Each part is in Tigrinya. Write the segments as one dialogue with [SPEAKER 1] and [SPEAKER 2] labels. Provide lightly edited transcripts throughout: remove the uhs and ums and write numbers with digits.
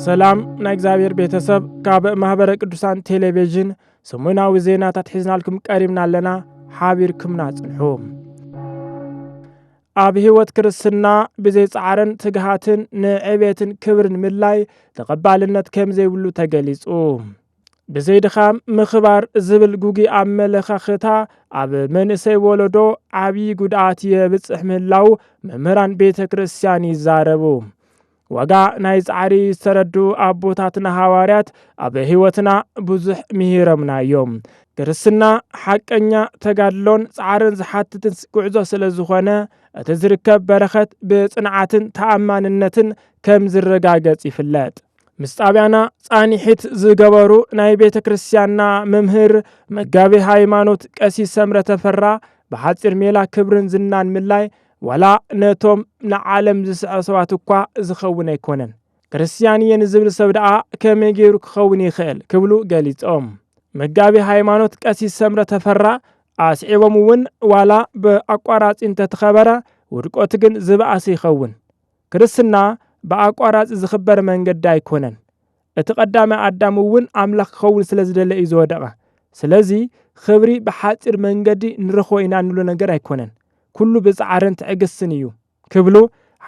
[SPEAKER 1] ሰላም ናይ እግዚአብሔር ቤተሰብ ካብ ማህበረ ቅዱሳን ቴሌቪዥን ሰሙናዊ ዜናታት ሒዝናልኩም ቀሪብና ኣለና ሓቢርኩምና ጽንሑ ኣብ ህይወት ክርስትና ብዘይ ጻዕርን ትግሃትን ንዕቤትን ክብርን ምላይ ተቀባልነት ከም ዘይብሉ ተገሊጹ ብዘይ ድኻም ምኽባር ዝብል ጉጊ ኣብ መለኻኽታ ኣብ መንእሰይ ወለዶ ዓብዪ ጉድኣት የብጽሕ ምህላው መምህራን ቤተ ክርስቲያን ይዛረቡ ወጋ ናይ ጻዕሪ ዝተረዱ ኣቦታትና ሐዋርያት ኣብ ህይወትና ብዙሕ ምሂረምና እዮም ክርስትና ሓቀኛ ተጋድሎን ጻዕርን ዝሓትትን ጉዕዞ ስለ ዝኾነ እቲ ዝርከብ በረኸት ብጽንዓትን ተኣማንነትን ከም ዝረጋገጽ ይፍለጥ ምስጣብያና ጻኒሒት ዝገበሩ ናይ ቤተ ክርስቲያንና መምህር መጋቢ ሃይማኖት ቀሲስ ሰምረ ተፈራ ብሓጺር ሜላ ክብርን ዝናን ምላይ ወላ ነቶም ንዓለም ዝስዕሰባት እኳ ዝኸውን ኣይኮነን ክርስቲያንየን ዝብል ሰብ ደኣ ከመይ ገይሩ ክኸውን ይኽእል ክብሉ ገሊጾም መጋቢ ሃይማኖት ቀሲስ ሰምረ ተፈራ ኣስዒቦም እውን ዋላ ብኣቋራጺ እንተተኸበረ ውድቆት ግን ዝበኣሰ ይኸውን ክርስትና ብኣቋራጺ ዝኽበር መንገዲ ኣይኮነን እቲ ቀዳማይ ኣዳም እውን ኣምላኽ ክኸውን ስለ ዝደለ እዩ ዝወደቐ ስለዚ ክብሪ ብሓጺር መንገዲ ንረኽቦ ኢና ንብሎ ነገር ኣይኮነን ኩሉ ብጻዕርን ትዕግስትን እዩ ክብሉ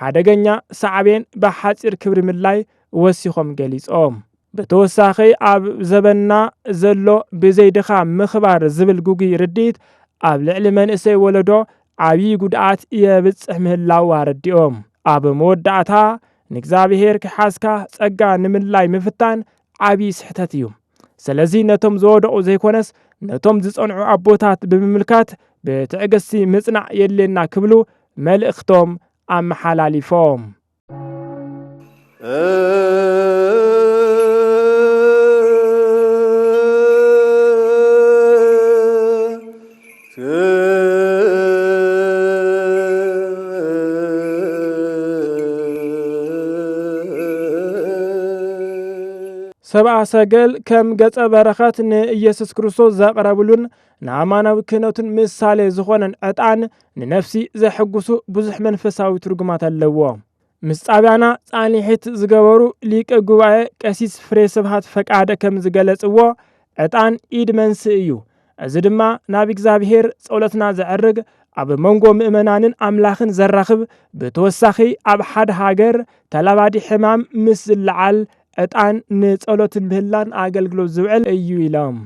[SPEAKER 1] ሓደገኛ ሳዕቤን ብሓጺር ክብሪ ምላይ ወሲኾም ገሊጾም ብተወሳኺ ኣብ ዘበና ዘሎ ብዘይ ድኻም ምኽባር ዝብል ጉጊ ርዲት ኣብ ልዕሊ መንእሰይ ወለዶ ዓብዪ ጉድኣት የብጽሕ ምህላው ኣረዲኦም ኣብ መወዳእታ ንእግዚአብሔር ክሓስካ ጸጋ ንምላይ ምፍታን ዓብዪ ስሕተት እዩ ስለዚ ነቶም ዝወደቑ ዘይኮነስ ነቶም ዝጸንዑ ኣቦታት ብምምልካት ብትዕግስቲ ምጽናዕ የድልየና ክብሉ መልእኽቶም ኣመሓላሊፎም ሰብአ ሰገል ከም ገጸ በረኸት ንኢየሱስ ክርስቶስ ዘቕረብሉን ንኣማናዊ ክህነቱን ምሳሌ ዝኾነን ዕጣን ንነፍሲ ዘሕጉሱ ብዙሕ መንፈሳዊ ትርጉማት ኣለዎ ምስጣብያና ጻኒሒት ዝገበሩ ሊቀ ጉባኤ ቀሲስ ፍሬ ስብሃት ፈቃደ ከም ዝገለጽዎ ዕጣን ኢድ መንስእ እዩ እዚ ድማ ናብ እግዚአብሔር ጸሎትና ዘዕርግ ኣብ መንጎ ምእመናንን ኣምላኽን ዘራኽብ ብተወሳኺ ኣብ ሓደ ሃገር ተላባዲ ሕማም ምስ ዝለዓል ዕጣን ንጸሎትን ምህላን ኣገልግሎት ዝውዕል እዩ ኢሎም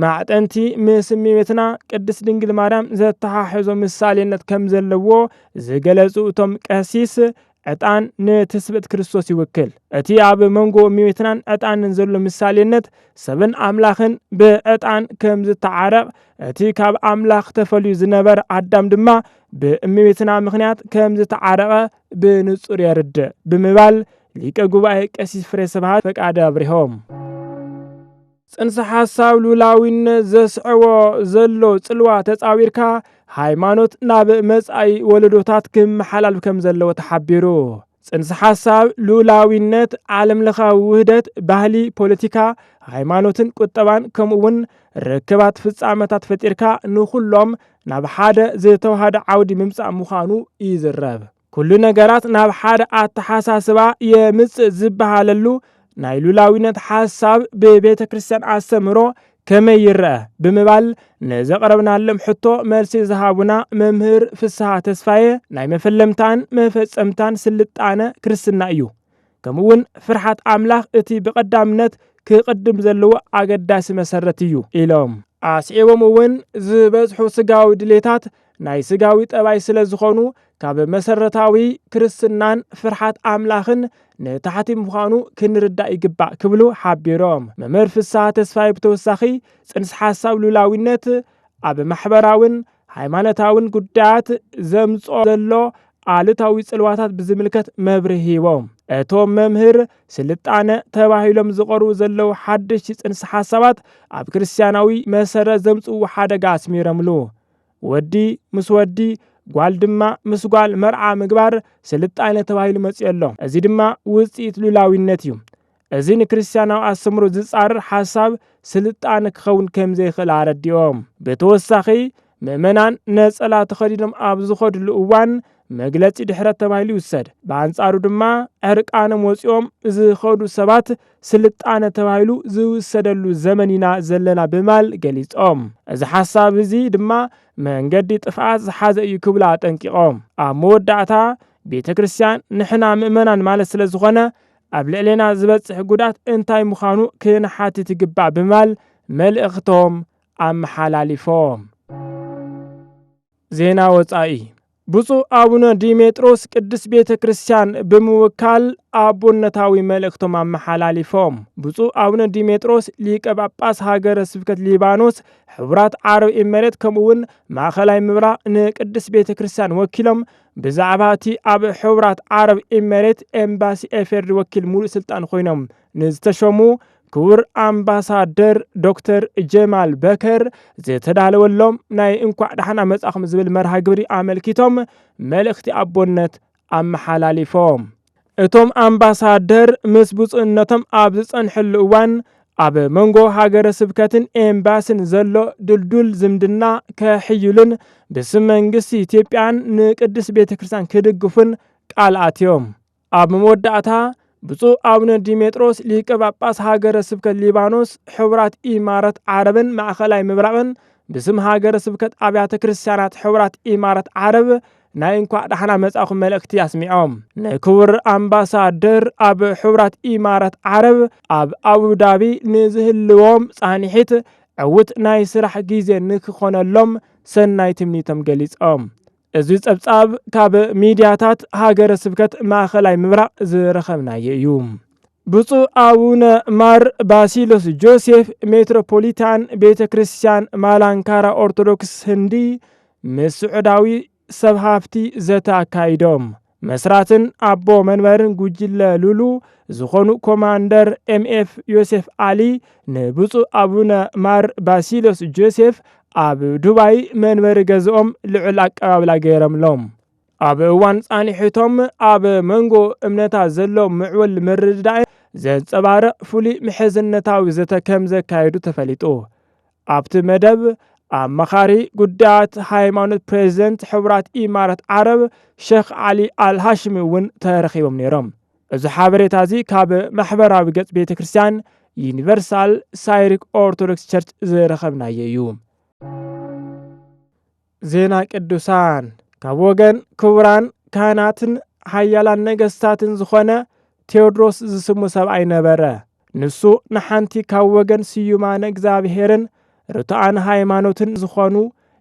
[SPEAKER 1] ማዕጠንቲ ምስ እመቤትና ቅድስት ድንግል ማርያም ዘተሓሕዞ ምሳሌነት ከም ዘለዎ ዝገለጹ እቶም ቀሲስ ዕጣን ንትስብእት ክርስቶስ ይውክል እቲ ኣብ መንጎ እመቤትናን ዕጣንን ዘሎ ምሳሌነት ሰብን ኣምላኽን ብዕጣን ከም ዝተዓረቕ እቲ ካብ ኣምላኽ ተፈልዩ ዝነበረ ኣዳም ድማ ብእመቤትና ምኽንያት ከም ዝተዓረቐ ብንጹር የርድእ ብምባል ሊቀ ጉባኤ ቀሲስ ፍሬ ስብሃት ፈቃደ አብሪሆም ጽንሰ ሓሳብ ሉላዊነት ዘስዕቦ ዘሎ ጽልዋ ተጻዊርካ ሃይማኖት ናብ መጻኢ ወለዶታት ክመሓላልፍ ከም ዘለዎ ተሓቢሩ ጽንሰ ሓሳብ ሉላዊነት ዓለምለኻዊ ውህደት ባህሊ ፖለቲካ ሃይማኖትን ቁጠባን ከምኡውን ርክባት ፍጻመታት ፈጢርካ ንኹሎም ናብ ሓደ ዝተዋሃደ ዓውዲ ምምጻእ ምዃኑ ይዝረብ ኩሉ ነገራት ናብ ሓደ ኣተሓሳስባ የምጽእ ዝበሃለሉ ናይ ሉላዊነት ሓሳብ ብቤተ ክርስቲያን ኣስተምህሮ ከመይ ይርአ ብምባል ንዘቕረብናሎም ሕቶ መልሲ ዝሃቡና መምህር ፍስሓ ተስፋየ ናይ መፈለምታን መፈጸምታን ስልጣነ ክርስትና እዩ ከምኡውን ፍርሓት ኣምላኽ እቲ ብቐዳምነት ክቕድም ዘለዎ ኣገዳሲ መሰረት እዩ ኢሎም ኣስዒቦም እውን ዝበዝሑ ስጋዊ ድሌታት ናይ ስጋዊ ጠባይ ስለ ዝኾኑ ካብ መሰረታዊ ክርስትናን ፍርሓት ኣምላኽን ንታሕቲ ምዃኑ ክንርዳእ ይግባእ ክብሉ ሓቢሮም መምህር ፍስሓ ተስፋይ ብተወሳኺ ጽንሰ ሓሳብ ሉላዊነት ኣብ ማሕበራውን ሃይማኖታውን ጉዳያት ዘምጽኦ ዘሎ ኣሉታዊ ጽልዋታት ብዝምልከት መብርሂ ሂቦም እቶም መምህር ስልጣነ ተባሂሎም ዝቐርቡ ዘለዉ ሓድሽቲ ጽንሰ ሓሳባት ኣብ ክርስቲያናዊ መሰረት ዘምጽኡ ሓደጋ ኣስሚሮምሉ ወዲ ምስ ወዲ ጓል ድማ ምስ ጓል መርዓ ምግባር ስልጣነ ተባሂሉ መጽኡ ኣሎ እዚ ድማ ውጽኢት ሉላዊነት እዩ እዚ ንክርስቲያናዊ ኣስተምህሮ ዝጻረር ሓሳብ ስልጣነ ክኸውን ከም ዘይኽእል ኣረዲኦም ብተወሳኺ ምእመናን ነጸላ ተኸዲኖም ኣብ ዝኸድሉ እዋን መግለጺ ድሕረት ተባሂሉ ይውሰድ። በአንጻሩ ድማ ዕርቃኖም ወፂኦም ዝኸዱ ሰባት ስልጣነ ተባሂሉ ዝውሰደሉ ዘመን ኢና ዘለና ብማል ገሊጾም። እዚ ሓሳብ እዚ ድማ መንገዲ ጥፍኣት ዝሓዘ እዩ ክብላ ጠንቂቖም። ኣብ መወዳእታ ቤተ ክርስቲያን ንሕና ምእመናን ማለት ስለ ዝኾነ ኣብ ልዕልና ዝበጽሕ ጉዳት እንታይ ምዃኑ ክንሓትት ይግባእ ብማል መልእኽቶም ኣመሓላሊፎም። ዜና ወፃኢ ብፁዕ አቡነ ዲሜጥሮስ ቅዱስ ቤተ ክርስቲያን ብምውካል አቦነታዊ መልእክቶም አመሓላሊፎም። ብፁዕ አቡነ ዲሜጥሮስ ሊቀ ጳጳስ ሃገረ ስብከት ሊባኖስ ሕቡራት ዓረብ ኤሜሬት ከምኡውን ማእኸላይ ምብራቅ ንቅዱስ ቤተ ክርስቲያን ወኪሎም ብዛዕባ እቲ ኣብ ሕቡራት ዓረብ ኤሜሬት ኤምባሲ ኤፌርዲ ወኪል ሙሉእ ስልጣን ኮይኖም ንዝተሾሙ ክቡር አምባሳደር ዶክተር ጀማል በከር ዝተዳለወሎም ናይ እንኳዕ ደሓና መጻኹም ዝብል መርሃ ግብሪ አመልኪቶም መልእኽቲ አቦነት አመሓላሊፎም። እቶም አምባሳደር ምስ ብፁዕነቶም ኣብ ዝጸንሐሉ እዋን ኣብ መንጎ ሃገረ ስብከትን ኤምባስን ዘሎ ድልዱል ዝምድና ከሕይሉን ብስም መንግስቲ ኢትዮጵያን ንቅዱስ ቤተ ክርስቲያን ክድግፉን ቃል ኣትዮም። ኣብ መወዳእታ ብፁዕ አቡነ ዲሜጥሮስ ሊቀ ጳጳስ ሃገረ ስብከት ሊባኖስ ሕቡራት ኢማራት ዓረብን ማእኸላይ ምብራቅን ብስም ሃገረ ስብከት ኣብያተ ክርስቲያናት ሕቡራት ኢማራት ዓረብ ናይ እንኳዕ ደሓና መጻኹም መልእኽቲ ኣስሚዖም። ንክቡር አምባሳደር ኣብ ሕቡራት ኢማራት ዓረብ ኣብ አቡዳቢ ንዝህልዎም ጻኒሒት ዕውት ናይ ስራሕ ግዜ ንክኾነሎም ሰናይ ትምኒቶም ገሊጾም። እዚ ጸብጻብ ካብ ሚድያታት ሃገረ ስብከት ማእኸላይ ምብራቅ ዝረኸብናዮ እዩ። ብፁዕ አቡነ ማር ባሲሎስ ጆሴፍ ሜትሮፖሊታን ቤተ ክርስቲያን ማላንካራ ኦርቶዶክስ ህንዲ ምስ ስዑዳዊ ሰብ ሃፍቲ ዘተ ኣካይዶም። መስራትን ኣቦ መንበርን ጉጅለ ሉሉ ዝኾኑ ኮማንደር ኤምኤፍ ዮሴፍ አሊ ንብፁዕ አቡነ ማር ባሲሎስ ጆሴፍ ኣብ ዱባይ መንበሪ ገዝኦም ልዑል ኣቀባብላ ገይሮምሎም። ኣብ እዋን ጻኒሕቶም ኣብ መንጎ እምነታት ዘሎ ምዕብል ምርድዳእ ዘንጸባርቕ ፍሉይ ምሕዝነታዊ ዘተ ከም ዘካየዱ ተፈሊጡ። ኣብቲ መደብ ኣመኻሪ ጉዳያት ሃይማኖት ፕሬዚደንት ሕቡራት ኢማራት ዓረብ ሼክ ዓሊ አልሃሽሚ እውን ተረኺቦም ነይሮም። እዚ ሓበሬታ እዚ ካብ ማሕበራዊ ገጽ ቤተ ክርስቲያን ዩኒቨርሳል ሳይሪክ ኦርቶዶክስ ቸርች ዝረኸብናዮ እዩ። ዜና ቅዱሳን ካብ ወገን ክቡራን ካህናትን ሃያላን ነገስታትን ዝኾነ ቴዎድሮስ ዝስሙ ሰብኣይ ነበረ። ንሱ ንሓንቲ ካብ ወገን ስዩማነ እግዚኣብሔርን ርቱዓን ሃይማኖትን ዝኾኑ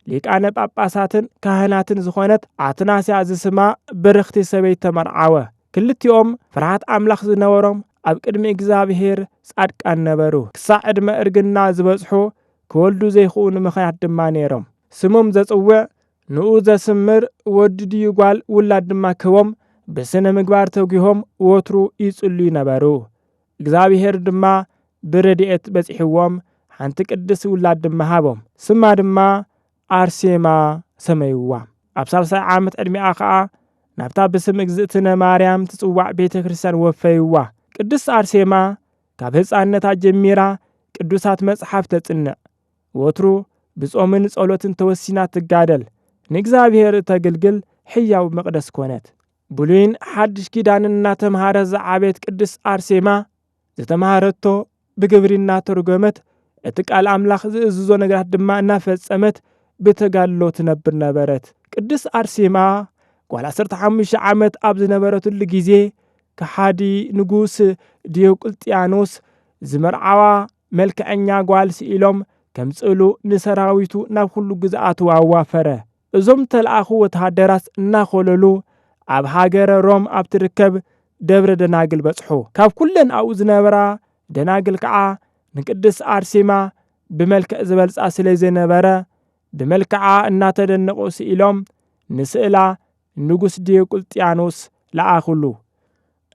[SPEAKER 1] ሊቃነ ጳጳሳትን ካህናትን ዝኾነት አትናስያ ዝስማ ብርኽቲ ሰበይቲ ተመርዓወ። ክልቲኦም ፍርሃት ኣምላኽ ዝነበሮም ኣብ ቅድሚ እግዚኣብሔር ጻድቃን ነበሩ። ክሳዕ ዕድመ እርግና ዝበጽሑ ክወልዱ ዘይኽእሉ ምኽንያት ድማ ነይሮም። ስሞም ዘጽውዕ ንኡ ዘስምር ወዲ ድዩ ጓል ውላድ ድማ ክቦም ብስነ ምግባር ተጊሆም ወትሩ ይጽልዩ ነበሩ። እግዚኣብሔር ድማ ብረድኤት በጺሕዎም ሓንቲ ቅድስ ውላድ ድማ ሃቦም። ስማ ድማ አርሴማ ሰመይዋ። ኣብ 30 ዓመት ዕድሚኣ ከዓ ናብታ ብስም እግዝእትነ ማርያም ትጽዋዕ ቤተ ክርስቲያን ወፈይዋ። ቅድስት አርሴማ ካብ ህፃነታ ጀሚራ ቅዱሳት መጽሓፍ ተጽንዕ። ወትሩ ብጾምን ጸሎትን ተወሲና ትጋደል። ንእግዚአብሔር ተገልግል ሕያው መቅደስ ኮነት። ብሉይን ሓድሽ ኪዳንን እናተምሃረት ዝዓበየት ቅድስት አርሴማ ዝተምሃረቶ ብግብሪ እናተርጎመት እቲ ቃል አምላኽ ዝእዝዞ ነገራት ድማ እናፈጸመት ብተጋድሎ ትነብር ነበረት። ቅድስት አርሴማ ጓል 15 ዓመት ኣብ ዝነበረትሉ ጊዜ ከሓዲ ንጉስ ዲዮቅልጥያኖስ ዝመርዓዋ መልክዐኛ ጓል ስኢሎም ከምጽእሉ ንሰራዊቱ ናብ ኩሉ ግዝኣቱ ኣዋፈረ። እዞም ተልኣኹ ወተሃደራት እናኸለሉ ኣብ ሃገረ ሮም ኣብ ትርከብ ደብረ ደናግል በጽሑ። ካብ ኩለን ኣብኡ ዝነበራ ደናግል ከዓ ንቅድስት አርሴማ ብመልክዕ ዝበልጻ ስለ ዝነበረ ብመልክዓ እናተደነቑ ስኢሎም ንስእላ ንጉስ ዲዮቅልጥያኖስ ለኣኹሉ።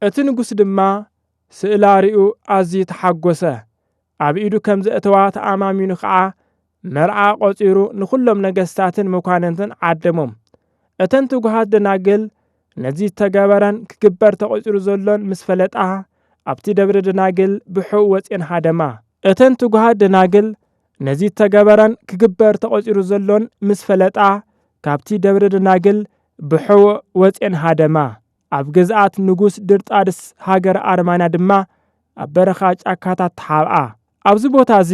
[SPEAKER 1] እቲ ንጉስ ድማ ስእላ ሪኡ ኣዝዩ ተሓጐሰ። ኣብ ኢዱ ከም ዘእተዋ ተኣማሚኑ ከዓ መርዓ ቆጺሩ ንኹሎም ነገስታትን መኳንንትን ዓደሞም። እተን ትጉሃት ደናግል ነዚ ተገበረን ክግበር ተቆጺሩ ዘሎን ምስ ፈለጣ ኣብቲ ደብረ ደናግል ብሕው ወፅን ሃደማ። እተን ትጉሃት ደናግል ነዚ ተገበረን ክግበር ተቆጺሩ ዘሎን ምስ ፈለጣ ካብቲ ደብረ ደናግል ብሕው ወፅን ሃደማ ኣብ ገዛኣት ንጉስ ድርጣድስ ሃገር ኣርማንያ ድማ ኣብ በረኻ ጫካታት ተሓብኣ። ኣብዚ ቦታ እዚ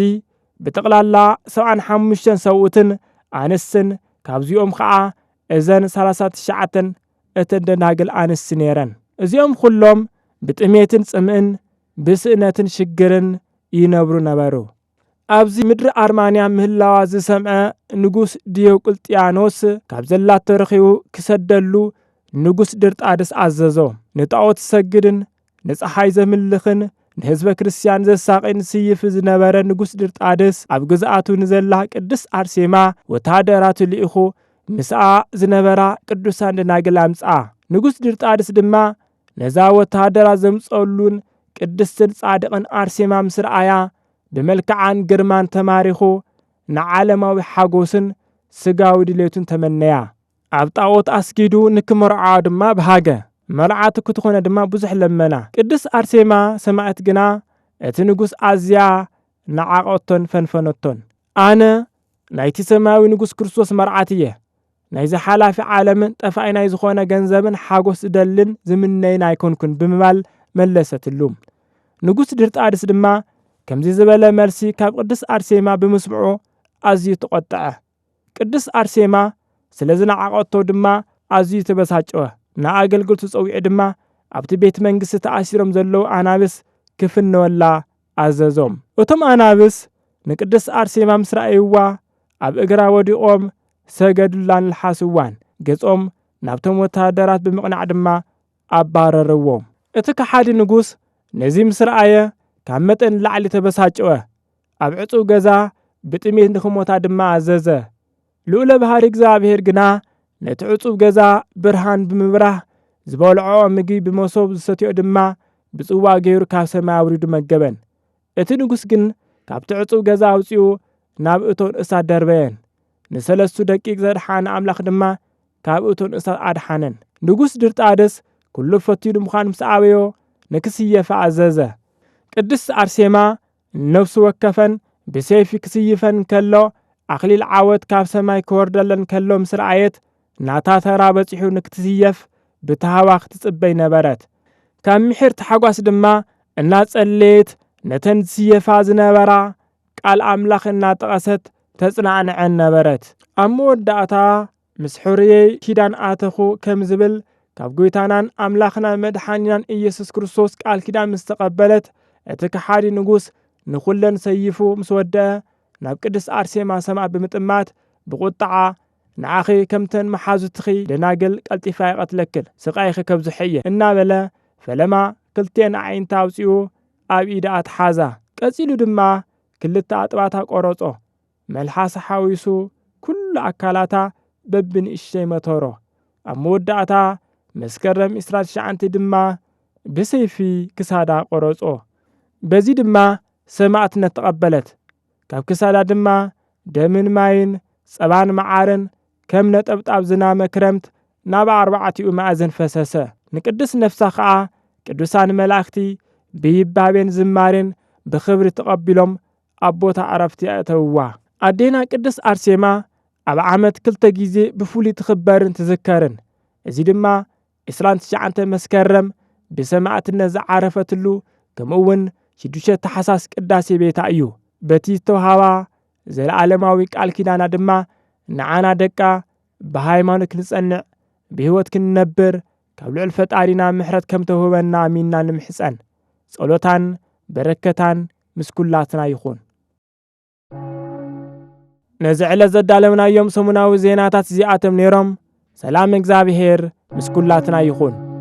[SPEAKER 1] ብጠቕላላ 75 ሰብኡትን ኣንስትን ካብዚኦም ከዓ እዘን 39 እተን ደናግል ኣንስቲ ነይረን። እዚኦም ኩሎም ብጥሜትን ጽምእን ብስእነትን ሽግርን ይነብሩ ነበሩ። ኣብዚ ምድሪ ኣርማንያ ምህላዋ ዝሰምዐ ንጉስ ዲዮቅልጥያኖስ ካብ ዘላቶ ረኺቡ ክሰደሉ ንጉስ ድርጣድስ ኣዘዞ። ንጣዖት ሰግድን ንፀሓይ ዘምልኽን ንህዝበ ክርስቲያን ዘሳቕን ስይፍ ዝነበረ ንጉስ ድርጣድስ ኣብ ግዝኣቱ ንዘላ ቅድስ ኣርሴማ ወታደራቱ ልኢኹ ምስኣ ዝነበራ ቅዱሳን ደናግል ኣምፅኣ። ንጉስ ድርጣድስ ድማ ነዛ ወታደራት ዘምፀሉን ቅድስትን ጻድቕን ኣርሴማ ምስ ረኣያ ብመልክዓን ግርማን ተማሪኹ ንዓለማዊ ሓጎስን ስጋዊ ድሌቱን ተመነያ። ኣብ ጣዖት ኣስጊዱ ንክመርዓ ድማ ብሃገ መርዓቱ ክትኾነ ድማ ብዙሕ ለመና። ቅድስ ኣርሴማ ሰማዕት ግና እቲ ንጉስ ኣዝያ ንዓቐቶን ፈንፈነቶን። ኣነ ናይቲ ሰማያዊ ንጉስ ክርስቶስ መርዓት እየ። ናይዚ ሓላፊ ዓለምን ጠፋኢናይ ዝኾነ ገንዘብን ሓጎስ ዝደልን ዝምነይን ኣይኮንኩን ብምባል መለሰትሉ። ንጉስ ድርጣድስ ድማ ከምዚ ዝበለ መልሲ ካብ ቅድስ ኣርሴማ ብምስምዑ ኣዝዩ ተቆጥዐ። ቅድስ ኣርሴማ ስለ ዝነዓቐቶ ድማ ኣዝዩ ተበሳጨወ። ንኣገልግሎቱ ፀዊዑ ድማ ኣብቲ ቤተ መንግስቲ ተኣሲሮም ዘለዉ ኣናብስ ክፍነወላ ኣዘዞም። እቶም ኣናብስ ንቅድስ ኣርሴማ ምስ ረኣይዋ ኣብ እግራ ወዲቖም ሰገዱላን ልሓስዋን። ገጾም ናብቶም ወታደራት ብምቕናዕ ድማ ኣባረርዎም። እቲ ከሓዲ ንጉስ ነዚ ምስ ረኣየ ካብ መጠን ላዕሊ ተበሳጨወ። ኣብ ዕፁብ ገዛ ብጥሜት ንኽሞታ ድማ ኣዘዘ። ልኡለ ባህሪ እግዚኣብሔር ግና ነቲ ዕፁብ ገዛ ብርሃን ብምብራህ ዝበልዖ ምግቢ ብመሶብ ዝሰትዮ ድማ ብጽዋ ገይሩ ካብ ሰማይ ኣውሪዱ መገበን። እቲ ንጉስ ግን ካብቲ ዕፁብ ገዛ ኣውፂኡ ናብ እቶን እሳት ደርበየን። ንሰለስቱ ደቂቕ ዘድሓነ ኣምላኽ ድማ ካብ እቶን እሳት ኣድሓነን። ንጉስ ድርጣድስ ኩሉ ፈቲኑ ምዃን ምስ ኣበዮ ንክስየፋ ኣዘዘ። ቅድስቲ ኣርሴማ ነፍሱ ወከፈን ብሰይፊ ክስይፈን ከሎ ኣኽሊል ዓወት ካብ ሰማይ ክወርደለን ከሎ ምስ ረኣየት ናታ ተራ በፂሑ ንክትስየፍ ብተሃዋ ክትጽበይ ነበረት። ካብ ምሕርቲ ሓጓስ ድማ እናጸለየት ነተን ዝስየፋ ዝነበራ ቃል ኣምላኽ እናጠቐሰት ተጽናዕንዐን ነበረት። ኣብ መወዳእታ ምስ ሕርየይ ኪዳን ኣተኹ ከም ዝብል ካብ ጎይታናን ኣምላኽና መድሓኒናን ኢየሱስ ክርስቶስ ቃል ኪዳን ምስ ተቐበለት እቲ ከሓዲ ንጉስ ንኹለን ሰይፉ ምስ ወድአ ናብ ቅድስ ኣርሴማ ሰማዕ ብምጥማት ብቁጣዓ ንኣኺ ከምተን መሓዙትኺ ደናግል ቀልጢፋ ይቐትለክል ስቃይኺ ከብዝሐ እየ እናበለ ፈለማ ክልቴን ኣዒንታ ኣውፂኡ ኣብ ኢዳ ኣትሓዛ። ቀፂሉ ድማ ክልተ ኣጥባታ ቆረጾ። መልሓሳ ሓዊሱ ኩሉ ኣካላታ በብንእሽተይ መተሮ። ኣብ መወዳእታ መስከረም 29 ድማ ብሰይፊ ክሳዳ ቆረጾ። በዚ ድማ ሰማዕትነት ተቐበለት። ካብ ክሳዳ ድማ ደምን ማይን ጸባን መዓርን ከም ነጠብጣብ ዝናመ ክረምት ናብ 4 ማዕዘን ፈሰሰ። ንቅድስ ነፍሳ ከዓ ቅዱሳን መላእኽቲ ብይባቤን ዝማሬን ብኽብሪ ተቐቢሎም ኣብ ቦታ ዕረፍቲ ኣእተውዋ። ኣዴና ቅድስ ኣርሴማ ኣብ ዓመት 2 ጊዜ ብፍሉይ ትኽበርን ትዝከርን። እዚ ድማ 29 መስከረም ብሰማዕትነት ዝዓረፈትሉ ከምኡውን 6 ታሕሳስ ቅዳሴ ቤታ እዩ። በቲ ተውሃባ ዘለዓለማዊ ቃል ኪዳና ድማ ንዓና ደቃ ብሃይማኖት ክንጸንዕ ብህይወት ክንነብር ካብ ልዑል ፈጣሪና ምሕረት ከም ተውህበና ኣሚንና ንምሕፀን። ጸሎታን በረከታን ምስ ኩላትና ይኹን። ነዚ ዕለት ዘዳለምናዮም ሰሙናዊ ዜናታት እዚኣቶም ነይሮም። ሰላም እግዚአብሔር ምስ ኩላትና ይኹን።